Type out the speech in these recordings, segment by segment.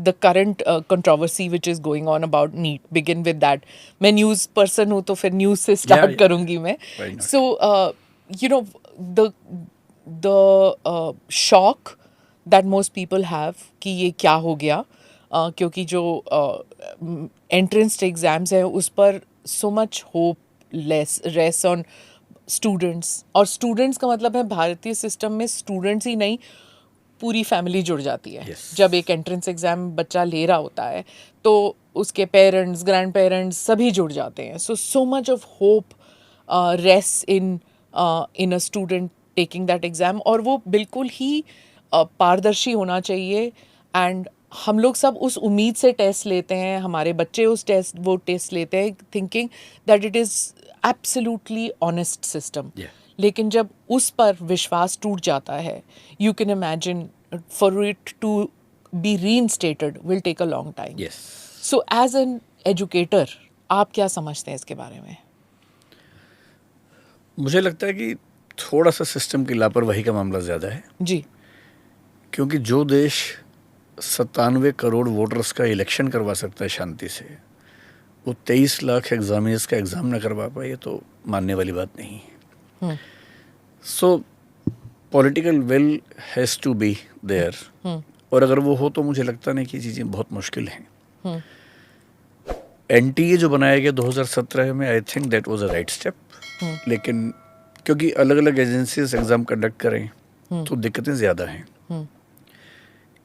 the current controversy which is going on about NEET. Begin with that. मैं news person हूँ तो फिर news से start करूँगी मैं. So you know the shock that most people have कि ये क्या हो गया, क्योंकि जो entrance exams है उस पर so much hope less rests on students. और स्टूडेंट्स का मतलब है भारतीय सिस्टम में स्टूडेंट्स ही नहीं, पूरी फैमिली जुड़ जाती है. जब एक एंट्रेंस एग्ज़ाम बच्चा ले रहा होता है तो उसके पेरेंट्स, ग्रैंड पेरेंट्स सभी जुड़ जाते हैं. So much of hope rest in a student taking that exam. और वो बिल्कुल ही पारदर्शी होना चाहिए. एंड हम लोग सब उस उम्मीद से टेस्ट लेते हैं, हमारे बच्चे वो टेस्ट लेते हैं thinking that it is absolutely honest system. लेकिन जब उस पर विश्वास टूट जाता है, you can imagine for it to be reinstated will take a long time. So as an educator आप क्या समझते हैं इसके बारे में? मुझे लगता है कि थोड़ा सा सिस्टम की लापरवाही का मामला ज़्यादा है जी. क्योंकि जो देश 97 करोड़ वोटर्स का इलेक्शन करवा सकता है शांति से, वो 23 लाख एग्जामिनर्स का एग्ज़ाम ना करवा पाए तो मानने वाली बात नहीं है. So political will has to be there. और अगर वो हो तो मुझे लगता नहीं कि चीज़ें बहुत मुश्किल हैं. NTA जो बनाया गया 2017 में, I think that was a right step. लेकिन क्योंकि अलग अलग एजेंसीज एग्ज़ाम कंडक्ट करें तो दिक्कतें ज़्यादा हैं.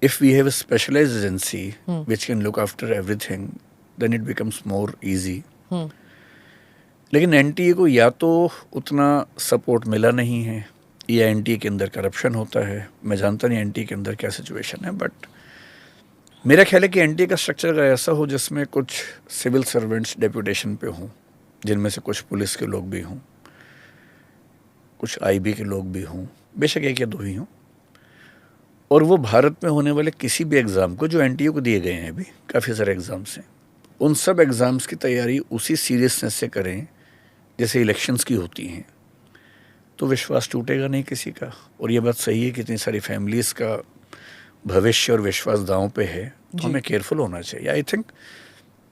If we have a specialized agency which can look after everything, then it becomes more easy. लेकिन NTA को या तो उतना सपोर्ट मिला नहीं है या NTA के अंदर करप्शन होता है. मैं जानता नहीं NTA के अंदर क्या सिचुएशन है, बट मेरा ख्याल है कि NTA का स्ट्रक्चर अगर ऐसा हो जिसमें कुछ सिविल सर्वेंट्स डेप्यूटेशन पे हों, जिनमें से कुछ पुलिस के लोग भी हों, कुछ IB के लोग भी हों, बेशक एक या दो ही हों, और वो भारत में होने वाले किसी भी एग्ज़ाम को जो NTA को दिए गए हैं, अभी काफ़ी सारे एग्ज़ाम्स हैं, उन सब एग्ज़ाम्स की तैयारी उसी सीरियसनेस से करें जैसे इलेक्शंस की होती हैं, तो विश्वास टूटेगा नहीं किसी का. और ये बात सही है कि इतनी सारी फैमिलीज़ का भविष्य और विश्वास दांव पे है, तो हमें केयरफुल होना चाहिए. I think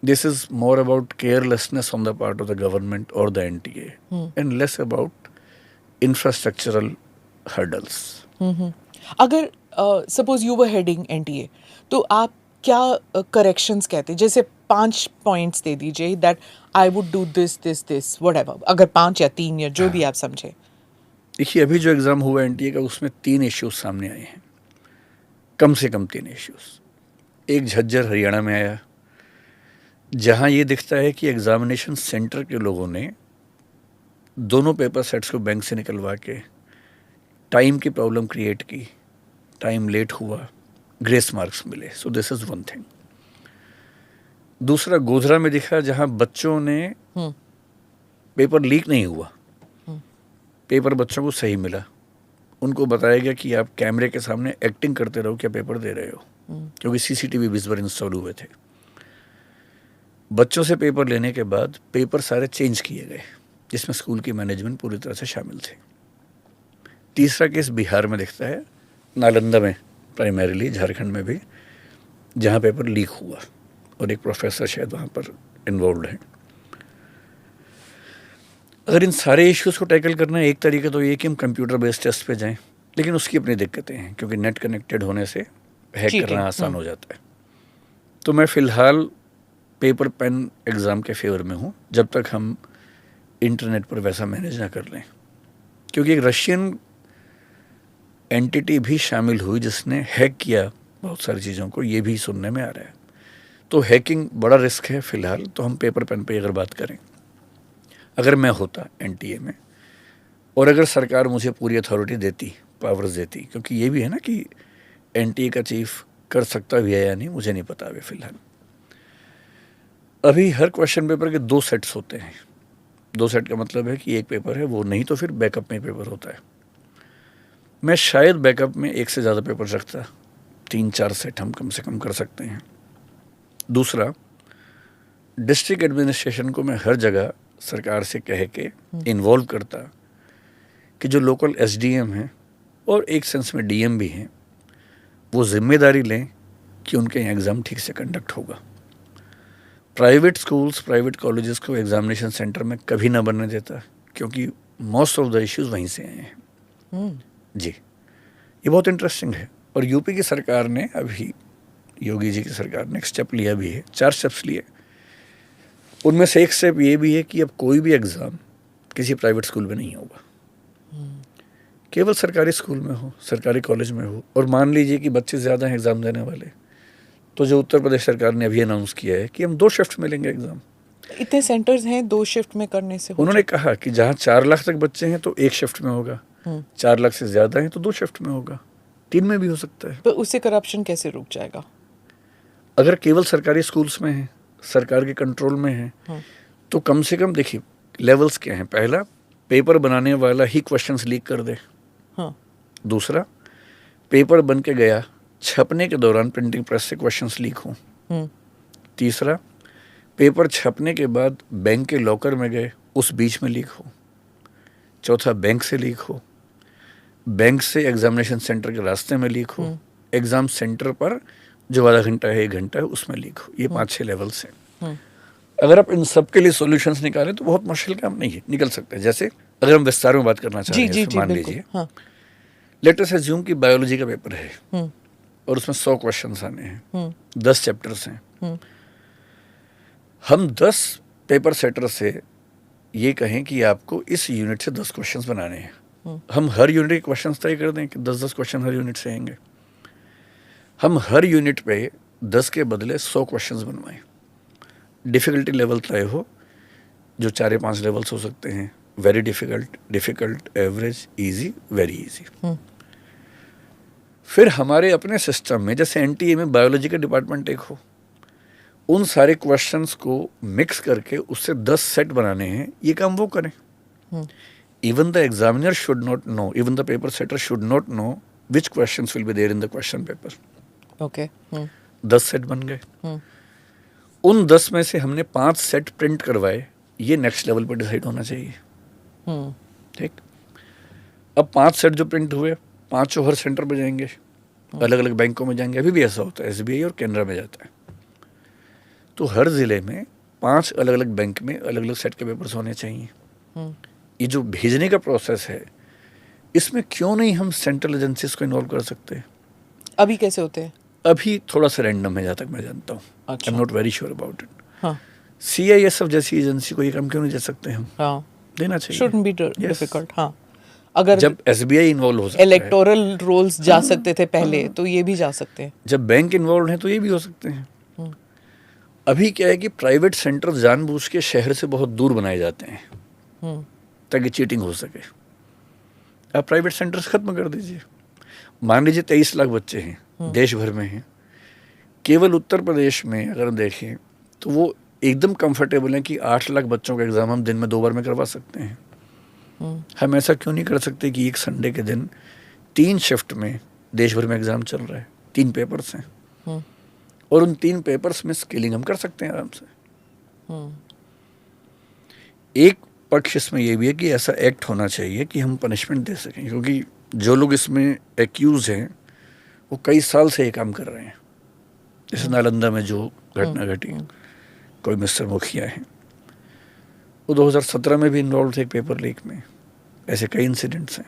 this is more about carelessness on the part of the government और the NTA and less about infrastructural hurdles. अगर suppose you were heading NTA तो आप क्या करेक्शंस कहते हैं? जैसे 5 पॉइंट्स दे दीजिए that I would do this this this whatever, अगर 5 या 3 या जो भी आप समझे. देखिए, अभी जो एग्ज़ाम हुआ NTA का, उसमें 3 इश्यूज सामने आए हैं, कम से कम 3 इश्यूज. एक झज्जर हरियाणा में आया, जहां ये दिखता है कि एग्जामिनेशन सेंटर के लोगों ने दोनों पेपर सेट्स को बैंक से निकलवा के टाइम की प्रॉब्लम क्रिएट की, टाइम लेट हुआ, ग्रेस मार्क्स मिले. So this is one thing. दूसरा गोधरा में दिखा, जहां बच्चों ने पेपर लीक नहीं हुआ, पेपर बच्चों को सही मिला. उनको बताया गया कि आप कैमरे के सामने एक्टिंग करते रहो, क्या पेपर दे रहे हो, क्योंकि CCTV भी इस बार इंस्टॉल हुए थे. बच्चों से पेपर लेने के बाद पेपर सारे चेंज किए गए, जिसमें स्कूल की मैनेजमेंट पूरी तरह से शामिल थे. तीसरा केस बिहार में दिखता है, नालंदा में, प्राइमरीली झारखंड में भी, जहां पेपर लीक हुआ और एक प्रोफेसर शायद वहां पर इन्वॉल्व है. अगर इन सारे इश्यूज़ को टैकल करना है, एक तरीका तो ये कि हम कंप्यूटर बेस्ड टेस्ट पे जाएं, लेकिन उसकी अपनी दिक्कतें हैं क्योंकि नेट कनेक्टेड होने से हैक करना आसान हो जाता है. तो मैं फ़िलहाल पेपर पेन एग्ज़ाम के फेवर में हूँ, जब तक हम इंटरनेट पर वैसा मैनेज ना कर लें. क्योंकि एक रशियन एंटिटी भी शामिल हुई जिसने हैक किया बहुत सारी चीज़ों को, ये भी सुनने में आ रहा है. तो हैकिंग बड़ा रिस्क है फ़िलहाल. तो हम पेपर पेन पे अगर बात करें, अगर मैं होता NTA में और अगर सरकार मुझे पूरी अथॉरिटी देती, पावर्स देती, क्योंकि ये भी है ना कि NTA का चीफ कर सकता भी है या नहीं, मुझे नहीं पता अभी फ़िलहाल. अभी हर क्वेश्चन पेपर के 2 सेट्स होते हैं. 2 सेट का मतलब है कि एक पेपर है वो, नहीं तो फिर बैकअप में पेपर होता है. मैं शायद बैकअप में 1 से ज़्यादा पेपर रखता, 3-4 सेट हम कम से कम कर सकते हैं. दूसरा, डिस्ट्रिक्ट एडमिनिस्ट्रेशन को मैं हर जगह सरकार से कह के इन्वॉल्व करता कि जो लोकल SDM हैं और एक सेंस में DM भी हैं, वो जिम्मेदारी लें कि उनके यहाँ एग्ज़ाम ठीक से कंडक्ट होगा। प्राइवेट स्कूल्स, प्राइवेट कॉलेजेस को एग्जामिनेशन सेंटर में कभी ना बनने देता, क्योंकि मोस्ट ऑफ द इश्यूज वहीं से आए हैं। जी, ये बहुत इंटरेस्टिंग है। और यूपी की सरकार ने अभी, योगी जी की सरकार ने एक स्टेप लिया भी है, 4 स्टेप्स लिए। उनमें से एक स्टेप ये भी है कि अब कोई भी एग्ज़ाम किसी प्राइवेट स्कूल में नहीं होगा, केवल सरकारी स्कूल में हो, सरकारी कॉलेज में हो। और मान लीजिए कि बच्चे ज़्यादा हैं एग्ज़ाम देने वाले, तो जो उत्तर प्रदेश सरकार ने अभी अनाउंस किया है कि हम 2 शिफ्ट में लेंगे एग्ज़ाम। इतने सेंटर्स हैं, 2 शिफ्ट में करने से उन्होंने कहा कि जहाँ 4 लाख तक बच्चे हैं तो 1 शिफ्ट में होगा, 4 लाख से ज़्यादा हैं तो 2 शिफ्ट में होगा, 3 में भी हो सकता है। तो उससे करप्शन कैसे रुक जाएगा? अगर केवल सरकारी स्कूल्स में है, सरकार के कंट्रोल में है, तो कम से कम देखिए लेवल्स क्या हैं। पहला, पेपर बनाने वाला ही क्वेश्चंस लीक कर दे। दूसरा, पेपर बन के गया, छपने के दौरान प्रिंटिंग प्रेस से क्वेश्चंस लीक हों। तीसरा, पेपर छपने के बाद बैंक के लॉकर में गए, उस बीच में लीक हो। चौथा, बैंक से लीक हो, बैंक से एग्जामिनेशन सेंटर के रास्ते में लीक हो, एग्जाम सेंटर पर जो आधा घंटा है 1 घंटा है उसमें लीक हो। ये 5-6 लेवल्स हैं। अगर आप इन सब के लिए सॉल्यूशंस निकालें तो बहुत मुश्किल काम नहीं है, निकल सकते हैं। जैसे अगर हम विस्तार में बात करना चाह रहे हैं, मान लीजिए लेट अस अज्यूम कि बायोलॉजी का पेपर है और उसमें 100 क्वेश्चंस आने हैं, 10 चैप्टर्स हैं। हम 10 पेपर सेटर से ये कहें कि आपको इस यूनिट से 10 क्वेश्चंस बनाने हैं। हम हर यूनिट के क्वेश्चंस तय कर दें कि 10-10 क्वेश्चन हर यूनिट से आएंगे। हम हर यूनिट पे 10 के बदले 100 क्वेश्चंस बनवाएं। डिफ़िकल्टी लेवल तय हो, जो 4 या 5 लेवल्स हो सकते हैं, very difficult, difficult, average, easy, very easy. फिर हमारे अपने सिस्टम में जैसे एनटीए में बायोलॉजी का डिपार्टमेंट एक हो, उन सारे क्वेश्चंस को मिक्स करके उससे 10 सेट बनाने हैं, ये काम वो करें। Even the examiner should not know, even the paper setter should not know which questions will be there in the question paper. Okay, 10 set बन गए। उन 10 में से हमने 5 सेट प्रिंट करवाए, ये नेक्स्ट लेवल पर डिसाइड होना चाहिए। ठीक, अब 5 सेट जो प्रिंट हुए, 5 हर सेंटर पे जाएंगे, अलग अलग बैंकों में जाएंगे। अभी भी ऐसा होता है, एसबीआई और कैनरा में जाता है। तो हर जिले में 5 अलग अलग बैंक में अलग अलग सेट के पेपर्स होने चाहिए। ये जो भेजने का प्रोसेस है, इसमें क्यों नहीं हम सेंट्रल एजेंसीज को इन्वॉल्व कर सकते हैं? अभी कैसे होते हैं? अभी थोड़ा सा रैंडम है जहाँ तक मैं जानता हूँ। I am not very sure about it. हाँ, CISF जैसी एजेंसी को ये काम क्यों नहीं दे सकते हम? हाँ, देना चाहिए। shouldn't be difficult। हाँ, अगर जब SBI इन्वॉल्व हो सकता है, इलेक्टोरल रोल्स जा सकते थे पहले, तो ये भी जा सकते हैं। जब बैंक इन्वॉल्व है तो ये भी हो सकते हैं। अभी क्या है कि प्राइवेट सेंटर जानबूझ के शहर से बहुत दूर बनाए जाते हैं ताकि चीटिंग हो सके। आप प्राइवेट सेंटर्स खत्म कर दीजिए। मान लीजिए 23 लाख बच्चे हैं, देश भर में हैं, केवल उत्तर प्रदेश में अगर देखें तो वो एकदम कंफर्टेबल है कि 8 लाख बच्चों का एग्ज़ाम हम दिन में 2 बार में करवा सकते हैं। हम ऐसा क्यों नहीं कर सकते कि एक संडे के दिन 3 शिफ्ट में देश भर में एग्ज़ाम चल रहा है, 3 पेपर्स हैं, और उन 3 पेपर्स में स्केलिंग हम कर सकते हैं आराम से। एक पक्ष इसमें यह भी है कि ऐसा एक्ट होना चाहिए कि हम पनिशमेंट दे सकें, क्योंकि जो लोग इसमें एक्यूज हैं वो कई साल से ये काम कर रहे हैं। जैसे नालंदा में जो घटना घटी, कोई मिस्टर मुखिया हैं, वो 2017 में भी इन्वॉल्व थे एक पेपर लीक में। ऐसे कई इंसिडेंट्स हैं।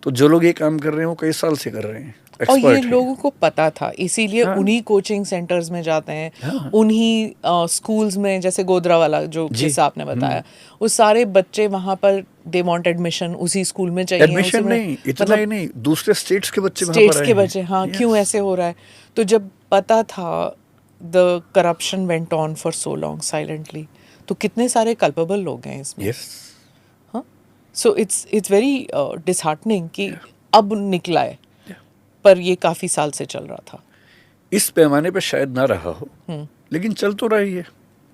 तो जो लोग ये काम कर रहे हैं वो कई साल से कर रहे हैं, और ये एक्सपर्ट हैं। लोगों को पता था, इसीलिए हाँ। उन्हीं कोचिंग सेंटर्स में जाते हैं, हाँ। उन्हीं स्कूल्स में, जैसे गोदरा वाला जो जी। किस्सा आपने बताया, वो सारे बच्चे वहां पर दे वांट एडमिशन, उसी स्कूल में चाहिए। एडमिशन नहीं, इतना ही नहीं, दूसरे स्टेट्स के बच्चे वहाँ स्टेट्स पर आए के हैं। बच्चे, हाँ, Yes. क्यों ऐसे हो रहा है? तो जब पता था, the corruption went on for so long silently, तो कितने सारे कल्पेबल लोग हैं इसमें। Yes. So it's very disheartening कि अब निकला है, पर ये काफी साल से चल रहा था। इस पैमाने पे शायद ना रहा हो, लेकिन चल तो रही है।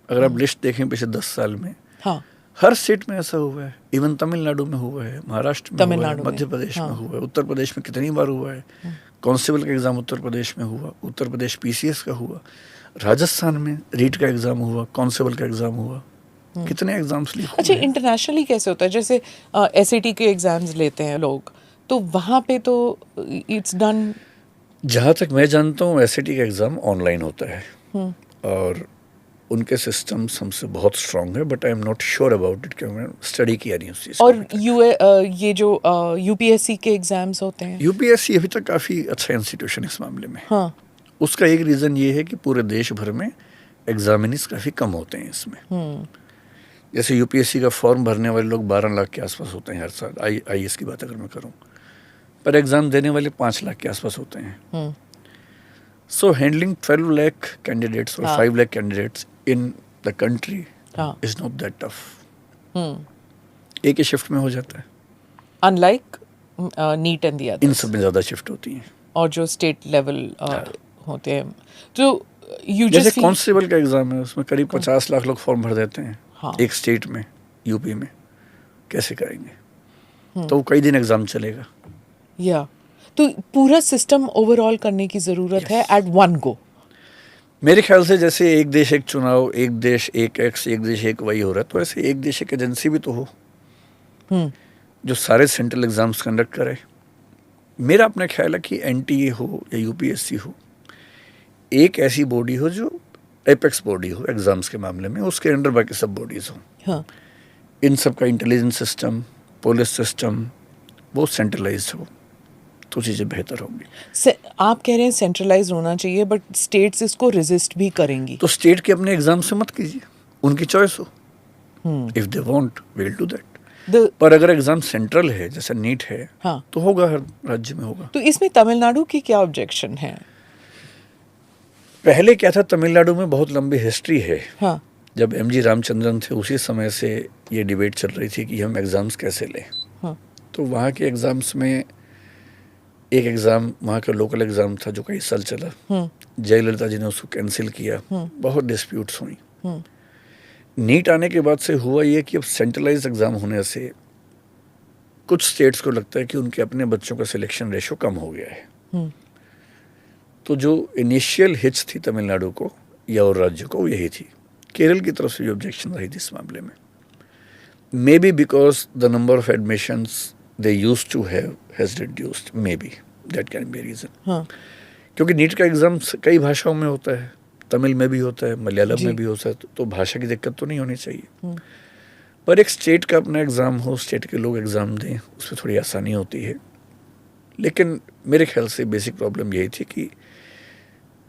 अगर आप लिस्ट देखें पिछले 10 साल में, हाँ, हर स्टेट में ऐसा हुआ है। इवन तमिलनाडु में हुआ है, महाराष्ट्र में हुआ है, तमिलनाडु में, मध्य प्रदेश में हाँ। हुआ है, उत्तर प्रदेश में कितनी बार हुआ है। कांस्टेबल का एग्जाम उत्तर प्रदेश में हुआ, उत्तर प्रदेश PCS का हुआ, राजस्थान में रीट का एग्जाम हुआ, कांस्टेबल का एग्जाम हुआ, कितने एग्जाम्स लीक अच्छा, हुए हैं। इंटरनेशनली कैसे होता है? जैसे SAT के एग्जाम्स लेते हैं लोग, तो वहाँ पे तो इट्स डन जहाँ तक मैं जानता हूँ एसएटी का एग्ज़ाम ऑनलाइन होता है और उनके सिस्टम्स हमसे बहुत स्ट्रांग है, but I am not sure about it क्योंकि मैंने स्टडी किया नहीं उस चीज़ को। और ये जो यूपीएससी के एग्जाम्स होते हैं, यूपीएससी अभी तक काफ़ी अच्छा इंस्टीट्यूशन इस मामले में। हाँ, उसका एक रीज़न ये है कि पूरे देश भर में एग्जामिनीज काफ़ी कम होते हैं इसमें। जैसे यूपीएससी का फॉर्म भरने वाले लोग 12 लाख के आसपास होते हैं हर साल, आईएएस की बात अगर मैं करूं, पर एग्ज़ाम देने वाले 5 लाख के आसपास होते हैं। सो हैंडलिंग 12 लाख कैंडिडेट्स और 5 lakh candidates in the country is not that tough. एक ही शिफ्ट में हो जाता है, unlike NEET and the others. इन सब में ज़्यादा शिफ्ट होती हैं और जो स्टेट लेवल होते हैं, तो यू जैसे जस्ट कांस्टेबल का एग्ज़ाम है, उसमें करीब 50 लाख लोग फॉर्म भर देते हैं। हाँ। एक स्टेट में, यूपी में कैसे करेंगे? तो कई दिन एग्ज़ाम चलेगा। या तो पूरा सिस्टम ओवरऑल करने की ज़रूरत है एट वन गो। मेरे ख्याल से जैसे एक देश एक चुनाव, एक देश एक एक्स, एक देश एक वही हो रहा है, तो ऐसे एक देश एक एजेंसी भी तो हो जो सारे सेंट्रल एग्जाम्स कंडक्ट करे। मेरा अपना ख्याल है कि एनटीए हो या यूपीएससी हो, एक ऐसी बॉडी हो जो एपेक्स बॉडी हो एग्जाम्स के मामले में, उसके अंडर बाकी सब बॉडीज हो। हाँ। इन सब का इंटेलिजेंस सिस्टम, पुलिस सिस्टम वो सेंट्रलाइज हो तो चीज़ें बेहतर होंगी। आप कह रहे हैं सेंट्रलाइज होना चाहिए, बट स्टेट्स इसको रेजिस्ट भी करेंगी। तो स्टेट के अपने एग्जाम से मत कीजिए, उनकी चॉइस हो। If they want we will do that. पर अगर एग्जाम सेंट्रल है जैसे नीट है, हाँ, तो होगा, हर राज्य में होगा। तो इसमें तमिलनाडु की क्या ऑब्जेक्शन है? पहले क्या था, तमिलनाडु में बहुत लंबी हिस्ट्री है। हाँ। जब एमजी रामचंद्रन थे उसी समय से ये डिबेट चल रही थी कि हम एग्जाम्स कैसे लें। हाँ। तो वहाँ के एग्जाम्स में एक एग्ज़ाम वहाँ का लोकल एग्ज़ाम था जो कई साल चला। जयललिता जी ने उसको कैंसिल किया, बहुत डिस्प्यूट्स हुई। नीट आने के बाद से हुआ ये कि अब सेंट्रलाइज एग्ज़ाम होने से कुछ स्टेट्स को लगता है कि उनके अपने बच्चों का सिलेक्शन रेशो कम हो गया है। तो जो इनिशियल हिच थी तमिलनाडु को या और राज्य को, यही थी। केरल की तरफ से भी ऑब्जेक्शन रही थी इस मामले में, may be because the number of admissions they used to have has reduced, maybe that can be a reason। हाँ। क्योंकि नीट का एग्ज़ाम कई भाषाओं में होता है, तमिल में भी होता है, मलयालम में भी होता है, तो भाषा की दिक्कत तो नहीं होनी चाहिए। पर एक स्टेट का अपना एग्ज़ाम हो, स्टेट के लोग एग्ज़ाम दें, उसमें थोड़ी आसानी होती है। लेकिन मेरे ख्याल से बेसिक प्रॉब्लम यही थी कि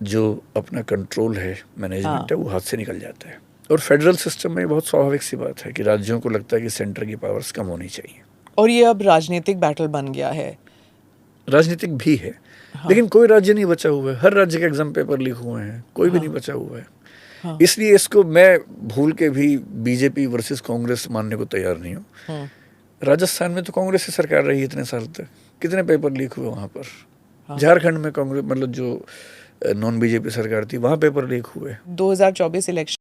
जो अपना कंट्रोल है, मैनेजमेंट है, वो हाथ से निकल जाता है। और फेडरल सिस्टम में बहुत स्वाभाविक सी बात है कि राज्यों को लगता है कि सेंटर की पावर्स कम होनी चाहिए। और ये अब राजनीतिक बैटल बन गया है। राजनीतिक भी है। हाँ। लेकिन कोई राज्य नहीं बचा हुआ है, हर राज्य के एग्जाम पेपर लीक हुए हैं, कोई भी नहीं बचा हुआ है। हाँ। इसलिए इसको मैं भूल के भी बीजेपी वर्सेस कांग्रेस मानने को तैयार नहीं हूँ। राजस्थान में तो कांग्रेस की सरकार रही इतने साल तक, कितने पेपर लीक हुए वहाँ पर। हाँ। झारखंड में कांग्रेस, मतलब जो नॉन बीजेपी सरकार थी, वहाँ पेपर लीक हुए। 2024 इलेक्शन